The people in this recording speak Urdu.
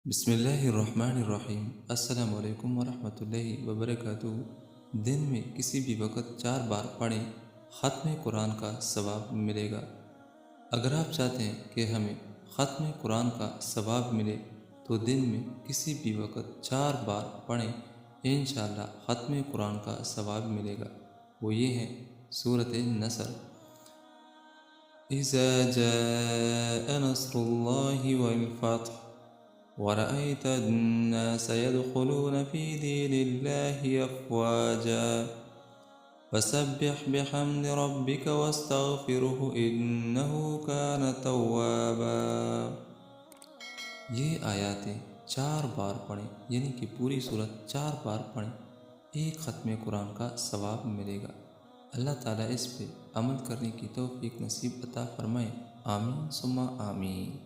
بسم اللہ الرحمن الرحیم۔ السلام علیکم ورحمۃ اللہ وبرکاتہ۔ دن میں کسی بھی وقت 4 بار پڑھیں، ختم قرآن کا ثواب ملے گا۔ اگر آپ چاہتے ہیں کہ ہمیں ختم قرآن کا ثواب ملے تو دن میں کسی بھی وقت 4 بار پڑھیں، انشاءاللہ ختم قرآن کا ثواب ملے گا۔ وہ یہ ہیں سورۃ النصر۔ اذا جاء نصر اللہ والفتح ورأيت الناس يدخلون في دين الله أفواجا فسبح بحمد ربك واستغفره إنه كان توابا۔ یہ آیاتیں 4 بار پڑھیں، یعنی کہ پوری صورت 4 بار پڑھیں، ایک ختم قرآن کا ثواب ملے گا۔ اللہ تعالیٰ اس پہ عمل کرنے کی توفیق نصیب عطا فرمائے، آمین ثم آمین۔